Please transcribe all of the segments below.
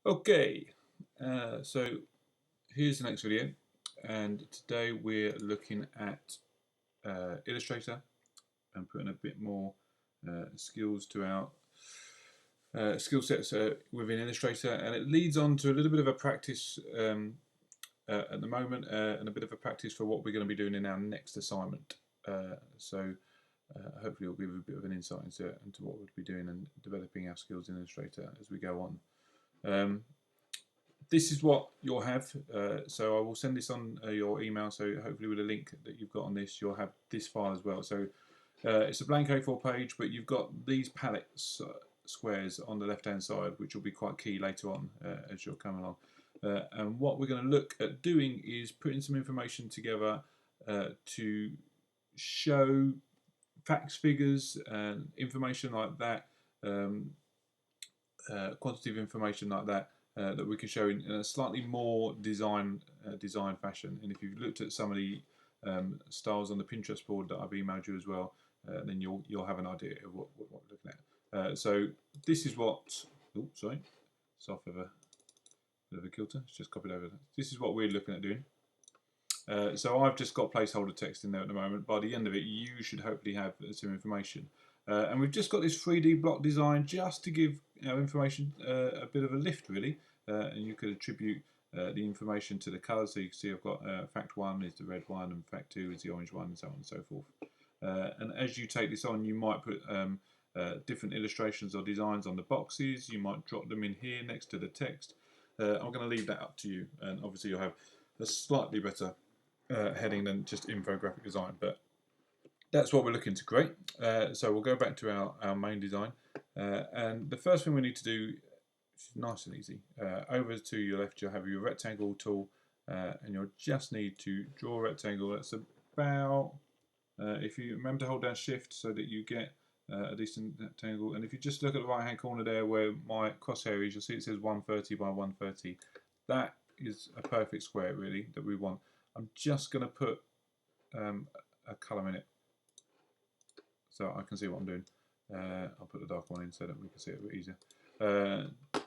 Okay, so here's the next video, and today we're looking at Illustrator and putting a bit more skills to our skill sets within Illustrator, and it leads on to a little bit of a practice at the moment, and a bit of a practice for what we're going to be doing in our next assignment. Hopefully it'll give a bit of an insight into what we'll be doing and developing our skills in Illustrator as we go on. This is what you'll have. So I will send this on your email. So hopefully with a link that you've got on this, you'll have this file as well. So it's a blank A4 page, but you've got these palette squares on the left-hand side, which will be quite key later on as you're coming along. And what we're going to look at doing is putting some information together to show facts, figures, and information like that, quantitative information like that, that we can show in a slightly more design fashion. And if you've looked at some of the styles on the Pinterest board that I've emailed you as well, then you'll have an idea of what we're looking at. So this is what. Oh, sorry, it's off of a bit of a kilter. It's just copied over. This is what we're looking at doing. So I've just got placeholder text in there at the moment. By the end of it, you should hopefully have some information. And we've just got this 3D block design just to give information a bit of a lift, really. And you could attribute the information to the colours. So you can see I've got fact 1 is the red one, and fact 2 is the orange one, and so on and so forth. And as you take this on, you might put different illustrations or designs on the boxes. You might drop them in here next to the text. I'm going to leave that up to you, and obviously you'll have a slightly better heading than just infographic design, but that's what we're looking to create. So we'll go back to our main design, and the first thing we need to do, which is nice and easy, over to your left you'll have your rectangle tool, and you'll just need to draw a rectangle that's about, if you remember to hold down shift so that you get a decent rectangle, and if you just look at the right hand corner there where my crosshair is, you'll see it says 130 by 130. That is a perfect square really that we want. I'm just going to put a colour in it so I can see what I'm doing. I'll put the dark one in so that we can see it a bit easier.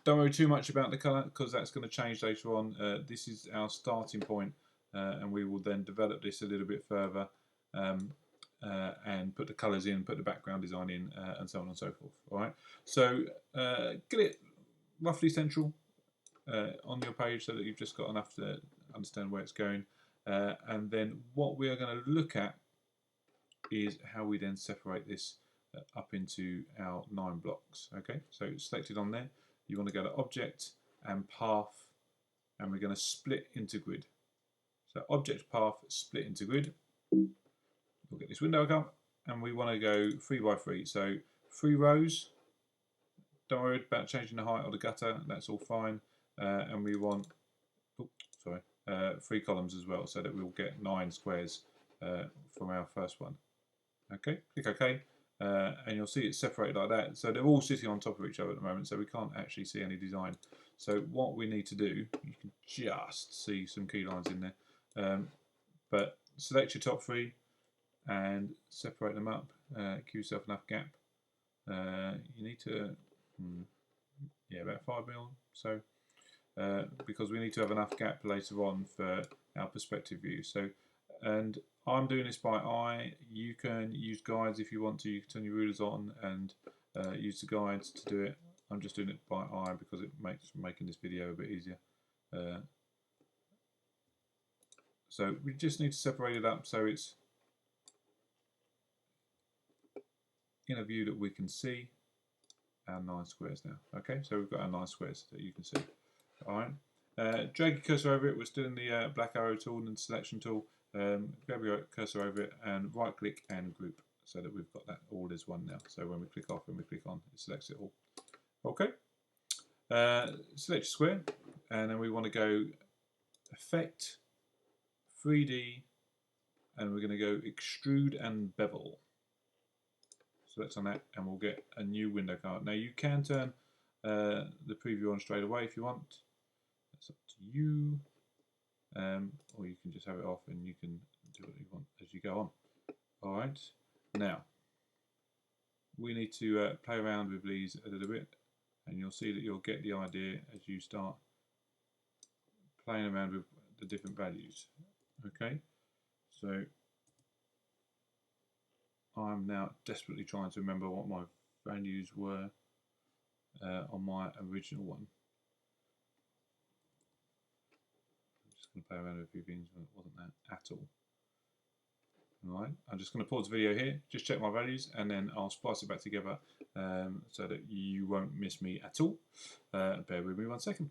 Don't worry too much about the colour because that's going to change later on. This is our starting point, and we will then develop this a little bit further and put the colours in, put the background design in, and so on and so forth. All right. So get it roughly central on your page so that you've just got enough to understand where it's going. And then what we are going to look at is how we then separate this up into our 9 blocks. Okay, so selected on there, you want to go to Object and Path, and we're going to split into grid. So Object, Path, split into grid. We'll get this window up, and we want to go 3 by 3. So 3 rows. Don't worry about changing the height or the gutter. That's all fine. And we want, 3 columns as well, so that we'll get 9 squares from our first one. Okay, click OK, and you'll see it's separated like that. So they're all sitting on top of each other at the moment, so we can't actually see any design. So what we need to do, you can just see some key lines in there, but select your top 3 and separate them up. Give yourself enough gap. You need to, about 5 mil. So because we need to have enough gap later on for our perspective view. So, and I'm doing this by eye. You can use guides if you want to. You can turn your rulers on and use the guides to do it. I'm just doing it by eye because it makes making this video a bit easier. So we just need to separate it up so it's in a view that we can see our 9 squares now. Okay, so we've got our 9 squares that you can see. All right. Drag your cursor over it. We're still in the black arrow tool and selection tool. Grab your cursor over it and right click and group so that we've got that all as one now. So when we click off and we click on, it selects it all. Okay. Select your square, and then we want to go Effect, 3D, and we're going to go Extrude and Bevel. Select on that, and we'll get a new window card. Now you can turn the preview on straight away if you want. That's up to you. Or you can just have it off and you can do what you want as you go on. Alright, now we need to play around with these a little bit. and you'll see that you'll get the idea as you start playing around with the different values. Okay, so I'm now desperately trying to remember what my values were on my original one. I'm just going to play around with a few things, but it wasn't that at all. Alright, I'm just going to pause the video here, just check my values, and then I'll splice it back together so that you won't miss me at all. Bear with me 1 second.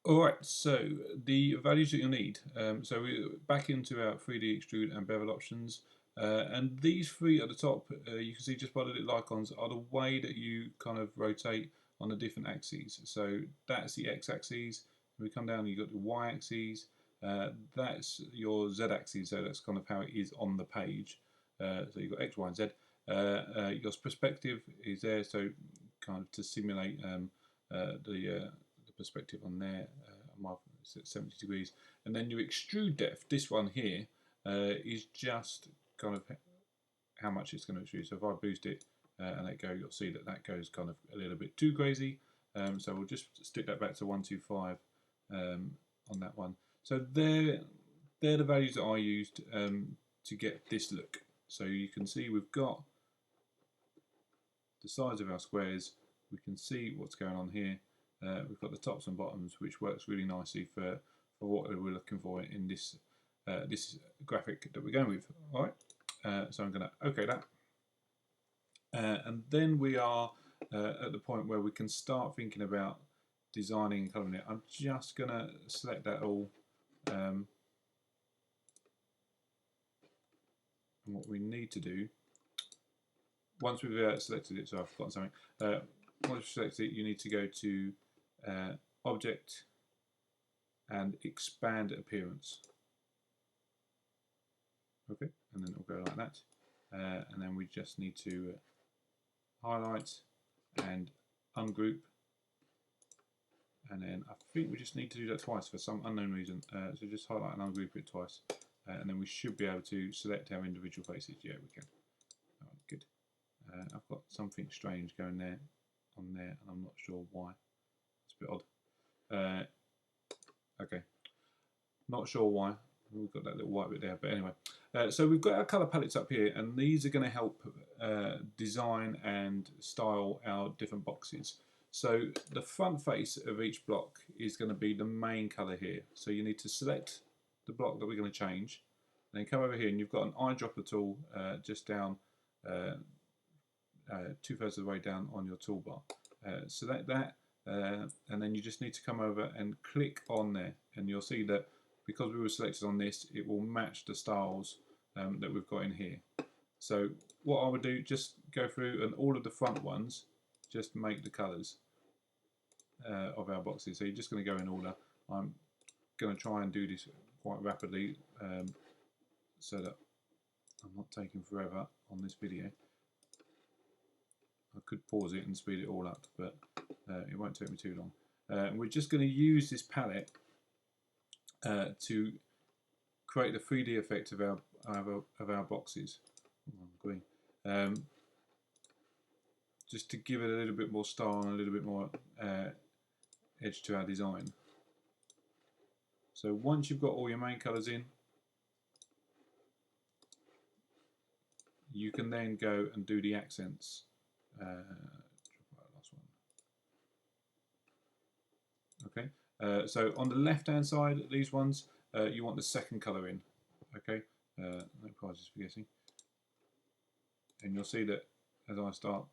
Alright, so the values that you'll need. So we're back into our 3D extrude and bevel options. And these three at the top, you can see just by the little icons, are the way that you kind of rotate on the different axes. So that's the x-axis. When we come down, you've got the y-axis. That's your z-axis, so that's kind of how it is on the page. So you've got x, y, and z. Your perspective is there, so kind of to simulate the perspective on there, my 70 degrees, and then your extrude depth, this one here, is just kind of how much it's going to extrude. So if I boost it and let go, you'll see that that goes kind of a little bit too crazy. So we'll just stick that back to 125 on that one. So they're the values that I used to get this look. So you can see we've got the size of our squares, we can see what's going on here. We've got the tops and bottoms, which works really nicely for what we're looking for in this this graphic that we're going with. All right, so I'm going to OK that, and then we are at the point where we can start thinking about designing and colouring it. I'm just going to select that all, and what we need to do once we've selected it. So I've forgotten something. Once you've selected it, you need to go to Object and Expand Appearance. Okay, and then it'll go like that. And then we just need to highlight and ungroup. And then I think we just need to do that twice for some unknown reason. So just highlight and ungroup it twice. And then we should be able to select our individual faces. Yeah, we can. All right, good. I've got something strange going there, on there, and I'm not sure why. It's a bit odd. Okay, not sure why. We've got that little white bit there, but anyway. So we've got our colour palettes up here, and these are going to help design and style our different boxes. So the front face of each block is going to be the main colour here. So you need to select the block that we're going to change, then come over here, and you've got an eyedropper tool just down 2/3 of the way down on your toolbar. Select that, and then you just need to come over and click on there, and you'll see that because we were selected on this, it will match the styles that we've got in here. So what I would do, just go through and all of the front ones, just make the colours of our boxes. So you're just going to go in order. I'm going to try and do this quite rapidly so that I'm not taking forever on this video. I could pause it and speed it all up, but it won't take me too long. And we're just going to use this palette to create the 3D effect of our boxes. Green. Just to give it a little bit more style and a little bit more edge to our design. So once you've got all your main colours in, you can then go and do the accents. Last one. Okay. So on the left-hand side, these ones, you want the second colour in. Okay. No prizes for guessing. And you'll see that as I start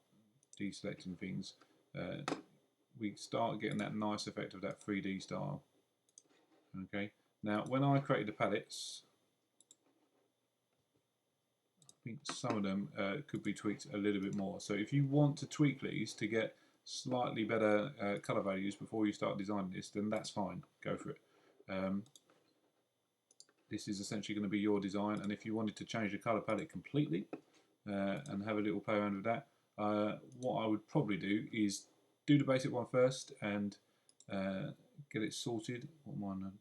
deselecting things, we start getting that nice effect of that 3D style. Okay. Now, when I created the palettes, I think some of them could be tweaked a little bit more. So if you want to tweak these to get slightly better colour values before you start designing this, then that's fine. Go for it. This is essentially going to be your design, and if you wanted to change the colour palette completely and have a little play around with that, what I would probably do is do the basic one first and get it sorted. What mine?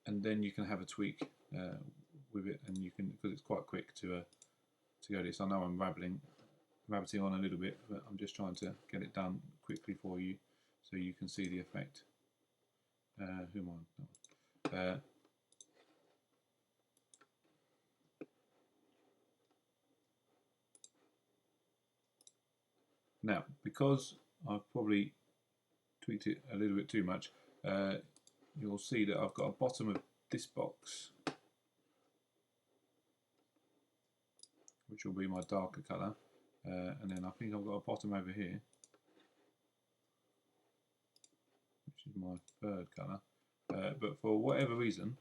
And then you can have a tweak with it, and you can, because it's quite quick to go this. I know I'm rabbiting on a little bit, but I'm just trying to get it done quickly for you so you can see the effect. Who am I? Now, because I've probably tweaked it a little bit too much, you'll see that I've got a bottom of this box, which will be my darker colour, and then I think I've got a bottom over here, which is my third colour, but for whatever reason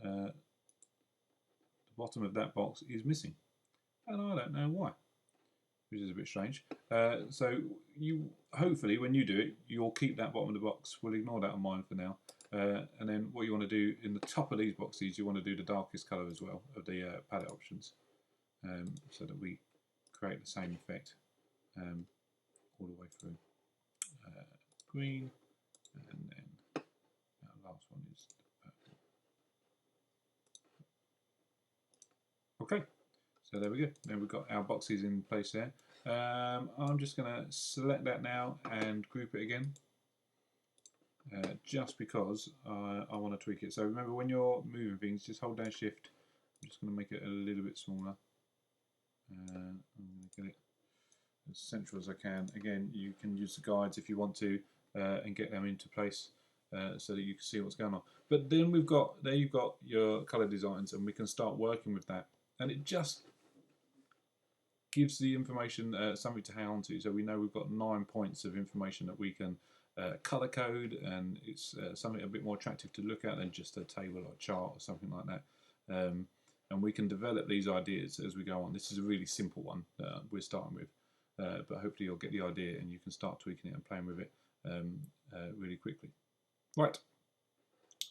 the bottom of that box is missing, and I don't know why, which is a bit strange. So you hopefully, when you do it, you'll keep that bottom of the box. We'll ignore that on mine for now, and then what you want to do in the top of these boxes, you want to do the darkest colour as well of the palette options, so that we create the same effect all the way through. Green, and then that last one is purple. Okay, so there we go. Then we've got our boxes in place there. I'm just going to select that now and group it again, just because I want to tweak it. So remember, when you're moving things, just hold down Shift. I'm just going to make it a little bit smaller. I'm going to get it as central as I can. Again, you can use the guides if you want to, and get them into place so that you can see what's going on. But then you've got your colour designs, and we can start working with that. And it just gives the information something to hang on to. So we know we've got 9 points of information that we can colour code, and it's something a bit more attractive to look at than just a table or a chart or something like that. And we can develop these ideas as we go on. This is a really simple one that we're starting with, but hopefully you'll get the idea and you can start tweaking it and playing with it really quickly. Right.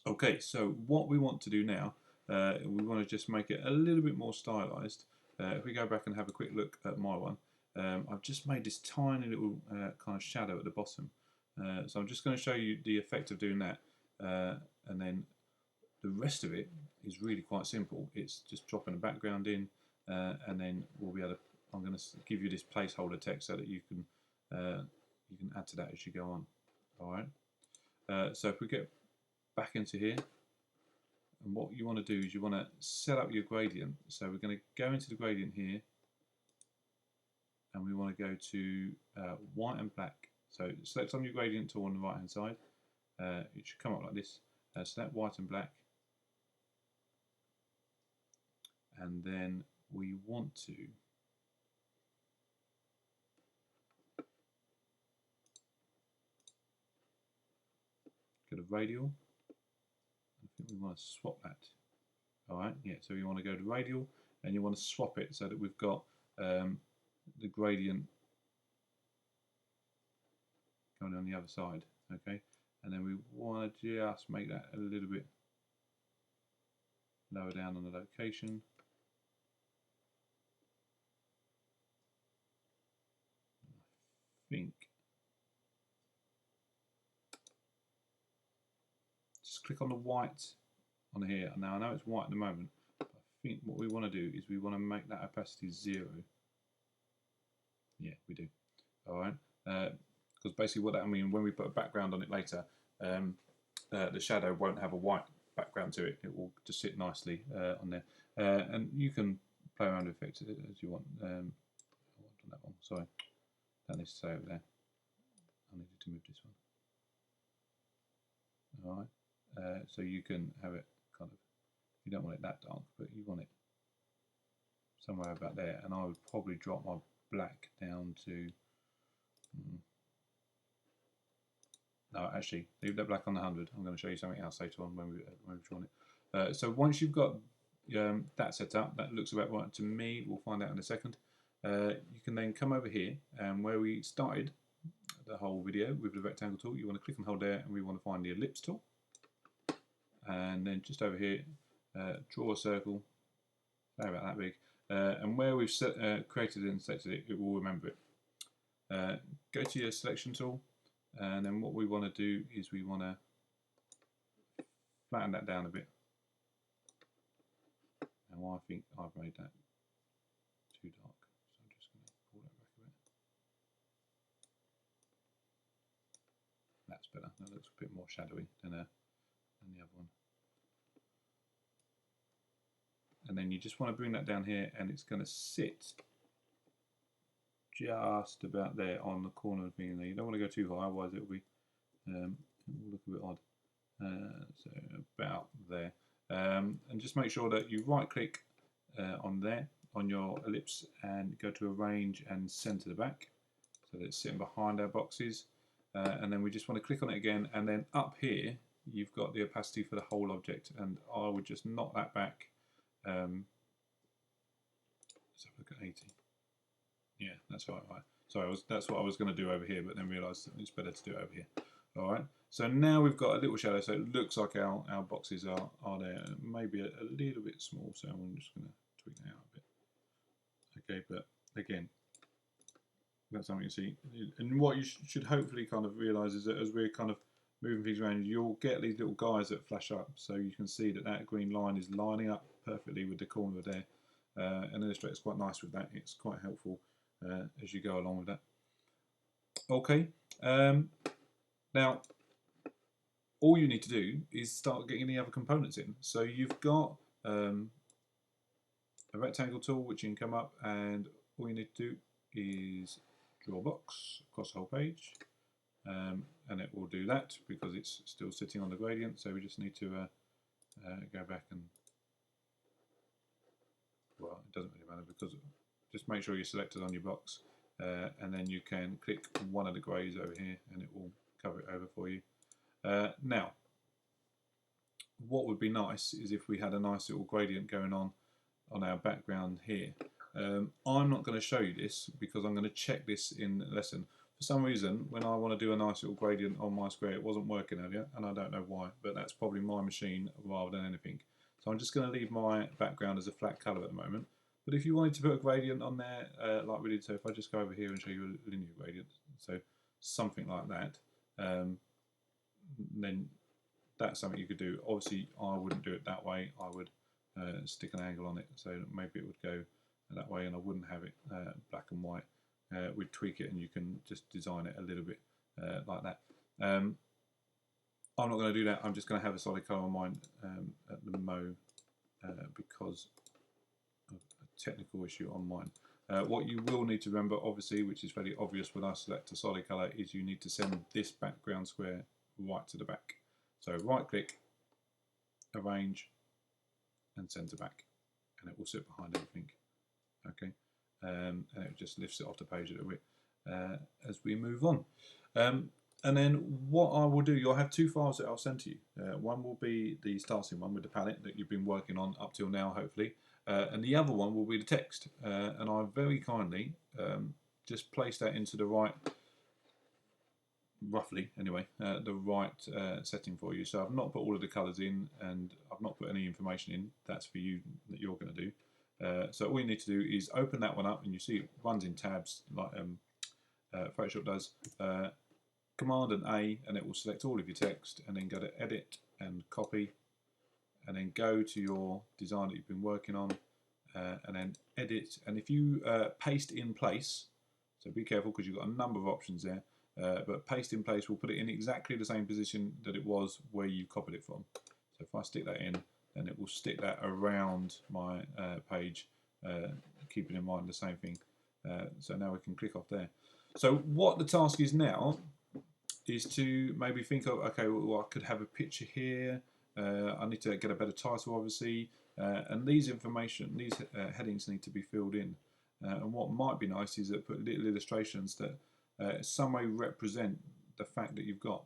Okay, so what we want to do now, we want to just make it a little bit more stylized. If we go back and have a quick look at my one, I've just made this tiny little kind of shadow at the bottom. So I'm just going to show you the effect of doing that, and then the rest of it is really quite simple. It's just dropping a background in, and then we'll be able to, I'm going to give you this placeholder text so that you can add to that as you go on. All right. So if we get back into here, and what you want to do is you want to set up your gradient. So we're going to go into the gradient here, and we want to go to white and black. So select on your gradient tool on the right hand side. It should come up like this. Select white and black, and then we want to go to radial. I think we want to swap that. All right, yeah. So you want to go to radial, and you want to swap it so that we've got the gradient going on the other side. Okay, and then we want to just make that a little bit lower down on the location. I think just click on the white on here. Now I know it's white at the moment, but I think what we want to do is we want to make that opacity 0. Yeah, we do. All right, because basically what that means, when we put a background on it later, the shadow won't have a white background to it. It will just sit nicely on there, and you can play around with effects as you want. I want on that one. Sorry, that needs to stay over there. I needed to move this one. All right, so you can have it kind of. You don't want it that dark, but you want it somewhere about there. And I would probably drop my black down to. No, actually, leave that black on the 100. I'm going to show you something else later on when we've drawn it. So once you've got that set up, that looks about right to me. We'll find out in a second. You can then come over here, and where we started the whole video with the rectangle tool, you want to click and hold there, and we want to find the ellipse tool. And then just over here, draw a circle, say about that big. And where we've created it and selected it, it will remember it. Go to your selection tool, and then what we want to do is we want to flatten that down a bit. I think I've made that too dark, so I'm just going to pull that back a bit. That's better. That looks a bit more shadowy than the other one. And then you just want to bring that down here, and it's going to sit just about there on the corner of the thing there. You don't want to go too high, otherwise it'll be it'll look a bit odd. So about there, and just make sure that you right click on there on your ellipse and go to arrange and center the back, so that it's sitting behind our boxes. And then we just want to click on it again, and then up here you've got the opacity for the whole object, and I would just knock that back. Let's have a look at 80. Yeah, that's right. Sorry, that's what I was going to do over here, but then realised it's better to do it over here. All right. So now we've got a little shadow, so it looks like our boxes are there. Maybe a little bit small, so I'm just going to tweak that out a bit. Okay, but again, that's something you see. And what you should hopefully kind of realise is that as we're kind of moving things around, you'll get these little guys that flash up, so you can see that that green line is lining up perfectly with the corner there. And Illustrator's quite nice with that. It's quite helpful as you go along with that. Okay, now all you need to do is start getting the other components in. So you've got a rectangle tool which you can come up, and all you need to do is draw a box across the whole page, and it will do that because it's still sitting on the gradient. So we just need to go back and, well, it doesn't really matter, because just make sure you're selected on your box, and then you can click one of the greys over here and it will cover it over for you. Now, what would be nice is if we had a nice little gradient going on our background here. I'm not going to show you this because I'm going to check this in the lesson. For some reason, when I want to do a nice little gradient on my square, it wasn't working earlier, and I don't know why, but that's probably my machine rather than anything. So I'm just going to leave my background as a flat colour at the moment. But if you wanted to put a gradient on there, like we did, so if I just go over here and show you a linear gradient, so something like that, then that's something you could do. Obviously, I wouldn't do it that way. I would stick an angle on it, so maybe it would go that way, and I wouldn't have it black and white. We'd tweak it, and you can just design it a little bit like that. I'm not going to do that. I'm just going to have a solid colour on mine at the because of a technical issue on mine. What you will need to remember, obviously, which is very obvious when I select a solid colour, is you need to send this background square right to the back. So right click, arrange, and centre back, and it will sit behind everything. Okay, and it just lifts it off the page a little bit as we move on. And then what I will do, you'll have two files that I'll send to you. One will be the starting one with the palette that you've been working on up till now, hopefully, and the other one will be the text. And I very kindly just place that into the right, roughly anyway, the right setting for you. So I've not put all of the colours in, and I've not put any information in. That's for you, that you're going to do. So all you need to do is open that one up, and you see it runs in tabs like Photoshop does. Command and A, and it will select all of your text, and then go to Edit and Copy, and then go to your design that you've been working on, and then Edit. And if you paste in place, so be careful because you've got a number of options there, but paste in place will put it in exactly the same position that it was where you copied it from. So if I stick that in, then it will stick that around my page, keeping in mind the same thing. So now we can click off there. So what the task is now is to maybe think of, okay, well, I could have a picture here. I need to get a better title, obviously, and these headings need to be filled in. And what might be nice is that put little illustrations that some way represent the fact that you've got.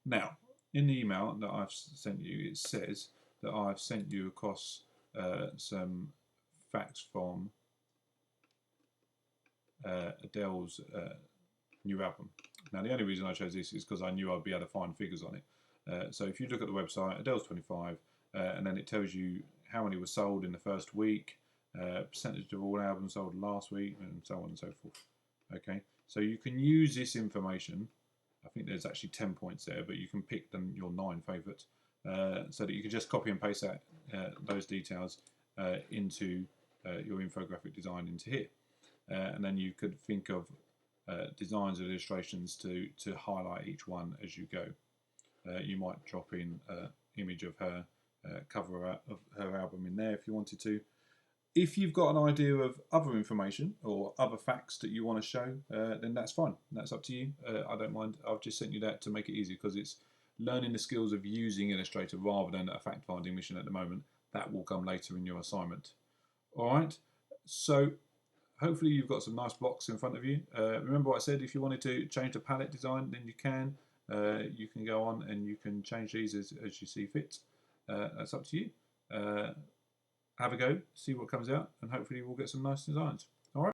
Now, in the email that I've sent you, it says that I've sent you across some facts from Adele's new album. Now, the only reason I chose this is because I knew I'd be able to find figures on it. So if you look at the website, Adele's 25, and then it tells you how many were sold in the first week, percentage of all albums sold last week, and so on and so forth. Okay, so you can use this information. I think there's actually 10 points there, but you can pick your 9 favourites, so that you can just copy and paste those details into your infographic design into here. And then you could think of designs or illustrations to highlight each one as you go. You might drop in an image of her cover of her album in there if you wanted to. If you've got an idea of other information or other facts that you want to show, then that's fine. That's up to you. I don't mind. I've just sent you that to make it easy because it's learning the skills of using Illustrator rather than a fact-finding mission at the moment. That will come later in your assignment. All right. So hopefully you've got some nice blocks in front of you. Remember what I said, if you wanted to change the palette design, then you can. You can go on and you can change these as you see fit. That's up to you. Have a go, see what comes out, and hopefully we'll get some nice designs.